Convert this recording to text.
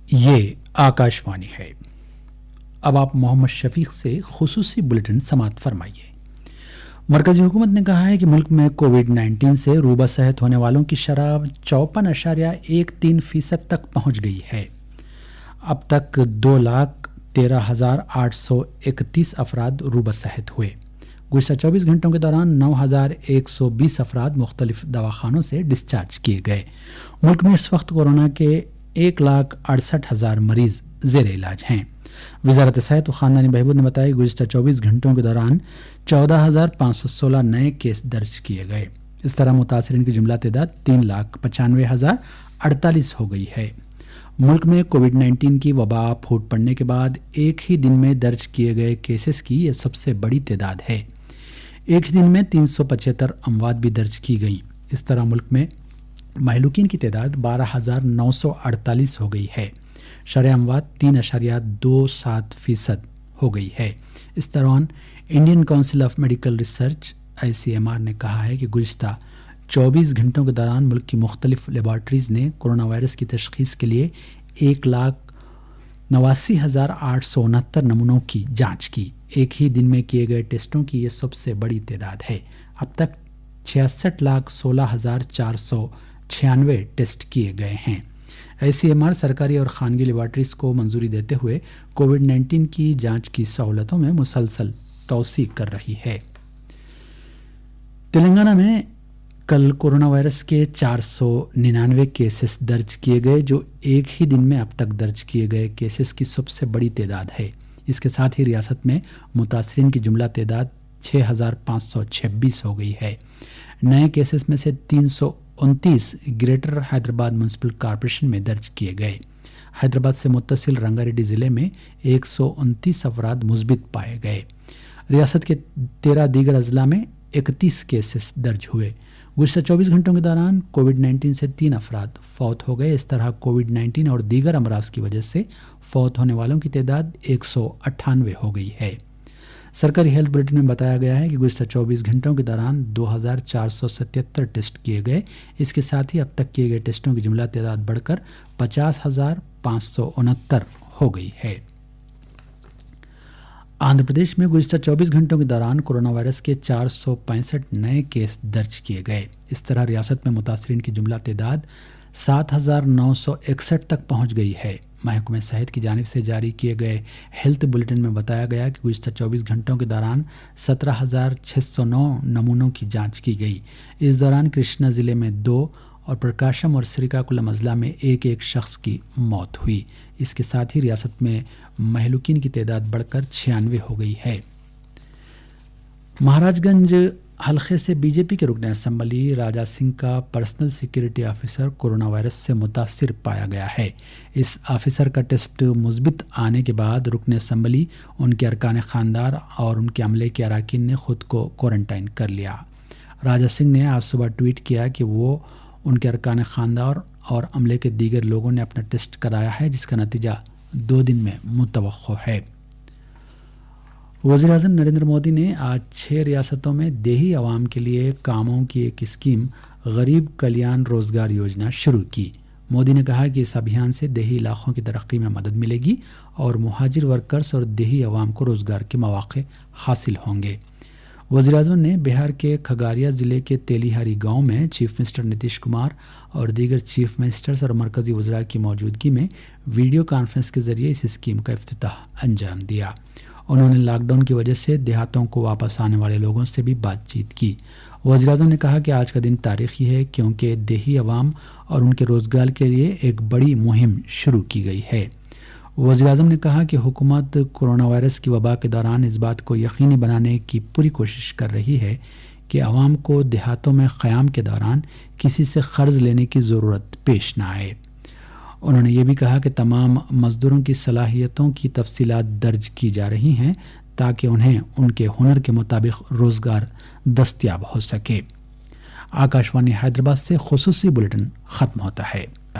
یہ آکاشوانی ہے۔ اب آپ محمد شفیق سے خصوصی بلیٹن سماعت فرمائیے۔ مرکزی حکومت نے کہا ہے کہ ملک میں کووڈ-19 سے روبہ صحت ہونے والوں کی شرح 54.13% تک پہنچ گئی ہے۔ اب تک 2,13,831 افراد روبہ صحت ہوئے۔ گزشتہ 24 گھنٹوں کے دوران 9,120 افراد مختلف دواخانوں سے ڈسچارج کیے گئے۔ ملک میں اس وقت کورونا کے 1,68,000 مریض زیر علاج ہیں۔ وزارت صحت و خاندانی بہبود نے بتایا کہ گزشتہ 24 گھنٹوں کے دوران 14,516 نئے کیس درج کیے گئے۔ اس طرح متاثرین کی جملہ تعداد 3,95,048 ہو گئی ہے۔ ملک میں کووڈ-19 کی وبا پھوٹ پڑنے کے بعد ایک ہی دن میں درج کیے گئے کیسز کی یہ سب سے بڑی تعداد ہے۔ ایک ہی دن میں 375 اموات بھی درج کی گئیں۔ اس طرح ملک میں مہلوکین کی تعداد 12,948 ہو گئی ہے۔ شرح اموات 3.27% ہو گئی ہے۔ اس دوران Indian council of medical research ICMR نے کہا ہے کہ گزشتہ 24 گھنٹوں کے دوران ملک کی مختلف لیبارٹریز نے کورونا وائرس کی تشخیص کے لیے 1,89,869 نمونوں کی جانچ کی۔ ایک ہی دن میں کیے گئے ٹیسٹوں کی یہ سب سے بڑی تعداد ہے۔ اب تک 66,16,496 ٹیسٹ کیے گئے ہیں۔ ICMR سرکاری اور خانگی لیبارٹریز کو منظوری دیتے ہوئے کووڈ-19 کی جانچ کی سہولتوں میں مسلسل توسیع کر رہی ہے۔ تلنگانہ میں کل کورونا وائرس کے 499 کیسز درج کیے گئے، جو ایک ہی دن میں اب تک درج کیے گئے کیسز کی سب سے بڑی تعداد ہے۔ اس کے ساتھ ہی ریاست میں متاثرین کی جملہ تعداد 6,526 ہو گئی ہے۔ نئے کیسز میں سے 329 گریٹر حیدرآباد میونسپل کارپوریشن میں درج کیے گئے۔ حیدرآباد سے متصل رنگاریڈی ضلع میں 129 افراد مثبت پائے گئے۔ ریاست کے 13 دیگر اضلاع میں 31 کیسز درج ہوئے۔ گزشتہ 24 گھنٹوں کے دوران کووڈ-19 سے 3 افراد فوت ہو گئے۔ اس طرح کووڈ-19 اور دیگر امراض کی وجہ سے فوت ہونے والوں کی تعداد 198 ہو گئی ہے۔ سرکاری ہیلتھ بلیٹن میں بتایا گیا ہے کہ گزشتہ 24 گھنٹوں کے دوران 2,477 ٹیسٹ کیے گئے۔ اس کے ساتھ ہی اب تک کیے گئے ٹیسٹوں کی جملہ تعداد بڑھ کر 50,569 ہو گئی ہے۔ آندھرا پردیش میں گزشتہ 24 گھنٹوں کے دوران کورونا وائرس کے 465 نئے کیس درج کیے گئے۔ اس طرح ریاست میں متاثرین کی جملہ تعداد 7,961 تک پہنچ گئی ہے۔ محکمہ صحت کی جانب سے جاری کیے گئے ہیلتھ بلیٹن میں بتایا گیا کہ گزشتہ 24 گھنٹوں کے دوران 17,609 نمونوں کی جانچ کی گئی۔ اس دوران کرشنا ضلع میں 2 اور پرکاشم اور سریکاکولم اضلاع میں ایک شخص کی موت ہوئی۔ اس کے ساتھ ہی ریاست میں مہلوکین کی تعداد بڑھ کر 96 ہو گئی ہے۔ مہاراج گنج حلقے سے بی جے پی کے رکن اسمبلی راجا سنگھ کا personal security officer corona virus سے متاثر پایا گیا ہے۔ اس آفیسر کا ٹیسٹ مثبت آنے کے بعد رکن اسمبلی، ان کے ارکان خاندان اور ان کے عملے کے اراکین نے خود کو کوارنٹائن کر لیا۔ راجا سنگھ نے آج صبح ٹویٹ کیا کہ وہ، ان کے ارکان خاندان اور عملے کے دیگر لوگوں نے اپنا ٹیسٹ کرایا ہے، جس کا نتیجہ 2 دن میں متوقع ہے۔ وزیر اعظم نریندر مودی نے آج 6 ریاستوں میں دیہی عوام کے لیے کاموں کی ایک اسکیم غریب کلیان روزگار یوجنا شروع کی۔ مودی نے کہا کہ اس ابھیان سے دیہی علاقوں کی ترقی میں مدد ملے گی اور مہاجر ورکرز اور دیہی عوام کو روزگار کے مواقع حاصل ہوں گے۔ وزیر اعظم نے بہار کے کھگاریا ضلع کے تیلیہاری گاؤں میں چیف منسٹر نتیش کمار اور دیگر چیف منسٹرز اور مرکزی وزراء کی موجودگی میں ویڈیو کانفرنس کے ذریعے اس اسکیم کا افتتاح انجام دیا۔ انہوں نے لاک ڈاؤن کی وجہ سے دیہاتوں کو واپس آنے والے لوگوں سے بھی بات چیت کی۔ وزیر اعظم نے کہا کہ آج کا دن تاریخی ہے کیونکہ دیہی عوام اور ان کے روزگار کے لیے ایک بڑی مہم شروع کی گئی ہے۔ وزیر اعظم نے کہا کہ حکومت کورونا وائرس کی وبا کے دوران اس بات کو یقینی بنانے کی پوری کوشش کر رہی ہے کہ عوام کو دیہاتوں میں قیام کے دوران کسی سے قرض لینے کی ضرورت پیش نہ آئے۔ انہوں نے یہ بھی کہا کہ تمام مزدوروں کی صلاحیتوں کی تفصیلات درج کی جا رہی ہیں تاکہ انہیں ان کے ہنر کے مطابق روزگار دستیاب ہو سکے۔ آکاشوانی حیدرآباد سے خصوصی بلیٹن ختم ہوتا ہے۔